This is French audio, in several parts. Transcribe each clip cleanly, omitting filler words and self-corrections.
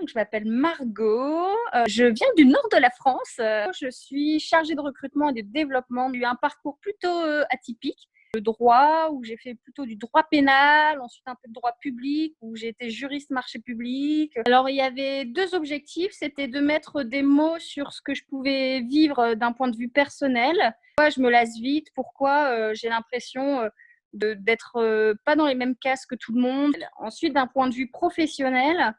Donc, je m'appelle Margot. Je viens du nord de la France. Je suis chargée de recrutement et de développement. J'ai eu un parcours plutôt atypique. Le droit, où j'ai fait plutôt du droit pénal, ensuite un peu de droit public, où j'ai été juriste marché public. Alors, il y avait deux objectifs. C'était de mettre des mots sur ce que je pouvais vivre d'un point de vue personnel. Pourquoi je me lasse vite, pourquoi j'ai l'impression d'être pas dans les mêmes cases que tout le monde. Ensuite, d'un point de vue professionnel,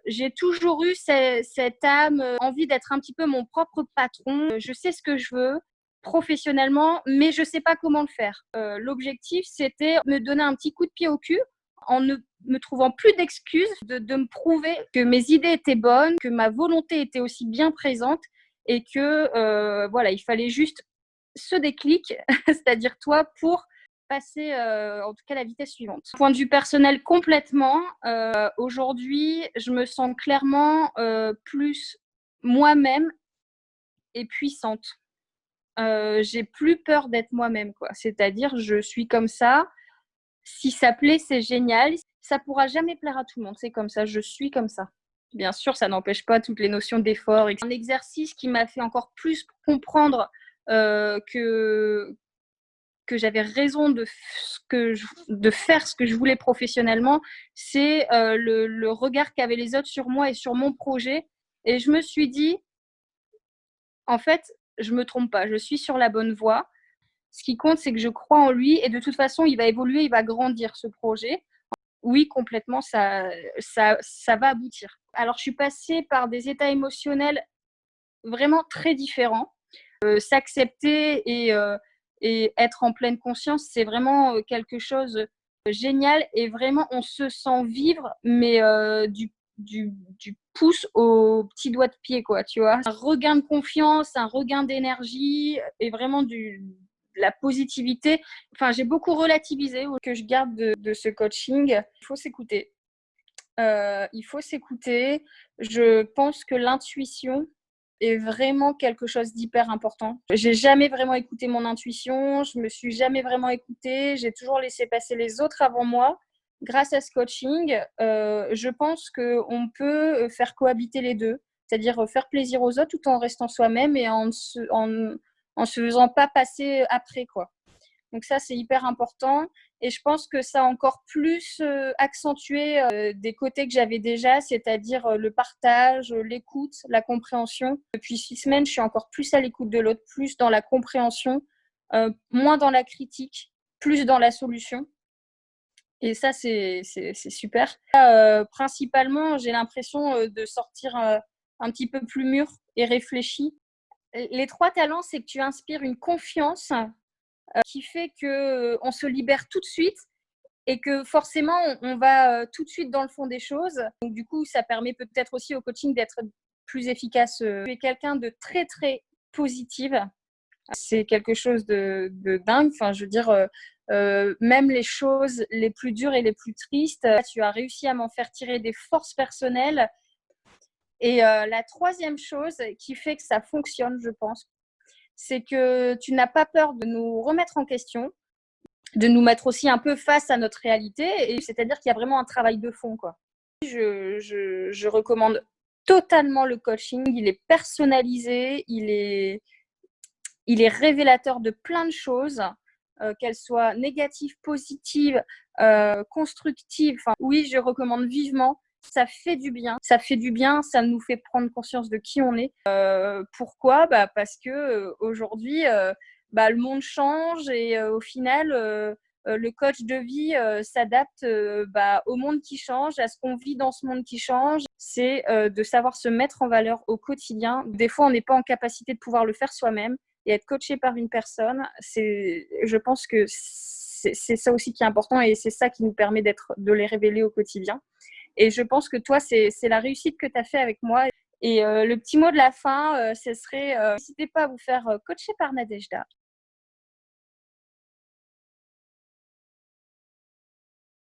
j'ai toujours eu cette âme, envie d'être un petit peu mon propre patron. Je sais ce que je veux professionnellement, mais je sais pas comment le faire. L'objectif, c'était me donner un petit coup de pied au cul en ne me trouvant plus d'excuses, de me prouver que mes idées étaient bonnes, que ma volonté était aussi bien présente et que voilà, il fallait juste ce déclic, c'est-à-dire toi, pour passer en tout cas la vitesse suivante. Point de vue personnel complètement, aujourd'hui, je me sens clairement plus moi-même et puissante. J'ai plus peur d'être moi-même, quoi. C'est-à-dire, je suis comme ça. Si ça plaît, c'est génial. Ça pourra jamais plaire à tout le monde. C'est comme ça. Je suis comme ça. Bien sûr, ça n'empêche pas toutes les notions d'effort. Un exercice qui m'a fait encore plus comprendre que j'avais raison de faire ce que je voulais professionnellement, c'est le regard qu'avaient les autres sur moi et sur mon projet. Et je me suis dit, en fait, je me trompe pas, je suis sur la bonne voie. Ce qui compte, c'est que je crois en lui et de toute façon, il va évoluer, il va grandir ce projet. Oui, complètement, ça va aboutir. Alors, je suis passée par des états émotionnels vraiment très différents. S'accepter et être en pleine conscience, c'est vraiment quelque chose de génial et vraiment on se sent vivre, mais du pouce au petit doigt de pied, quoi, tu vois. Un regain de confiance, un regain d'énergie et vraiment de la positivité. Enfin, j'ai beaucoup relativisé que je garde de ce coaching. Il faut s'écouter. Il faut s'écouter. Je pense que l'intuition est vraiment quelque chose d'hyper important. J'ai jamais vraiment écouté mon intuition, je me suis jamais vraiment écoutée, j'ai toujours laissé passer les autres avant moi. Grâce à ce coaching, je pense qu'on peut faire cohabiter les deux, c'est-à-dire faire plaisir aux autres tout en restant soi-même et en se faisant pas passer après, quoi. Donc ça, c'est hyper important. Et je pense que ça a encore plus accentué des côtés que j'avais déjà, c'est-à-dire le partage, l'écoute, la compréhension. Depuis 6 semaines, je suis encore plus à l'écoute de l'autre, plus dans la compréhension, moins dans la critique, plus dans la solution. Et ça, c'est super. Principalement, j'ai l'impression de sortir un petit peu plus mûr et réfléchi. Les 3 talents, c'est que tu inspires une confiance qui fait qu'on se libère tout de suite et que forcément, on va tout de suite dans le fond des choses. Donc, du coup, ça permet peut-être aussi au coaching d'être plus efficace. Tu es quelqu'un de très, très positive. C'est quelque chose de dingue. Enfin, je veux dire, même les choses les plus dures et les plus tristes, tu as réussi à m'en faire tirer des forces personnelles. Et la troisième chose qui fait que ça fonctionne, je pense, c'est que tu n'as pas peur de nous remettre en question, de nous mettre aussi un peu face à notre réalité. Et c'est-à-dire qu'il y a vraiment un travail de fond, quoi. Je recommande totalement le coaching. Il est personnalisé, il est révélateur de plein de choses, qu'elles soient négatives, positives, constructives. Enfin, oui, je recommande vivement. Ça fait du bien. Ça fait du bien. Ça nous fait prendre conscience de qui on est. Pourquoi ? Parce que aujourd'hui, le monde change et au final, le coach de vie s'adapte au monde qui change, à ce qu'on vit dans ce monde qui change. C'est de savoir se mettre en valeur au quotidien. Des fois, on n'est pas en capacité de pouvoir le faire soi-même. Et être coaché par une personne, je pense que c'est ça aussi qui est important et c'est ça qui nous permet de les révéler au quotidien. Et je pense que toi, c'est la réussite que tu as fait avec moi. Et le petit mot de la fin, ce serait n'hésitez pas à vous faire coacher par Nadejda.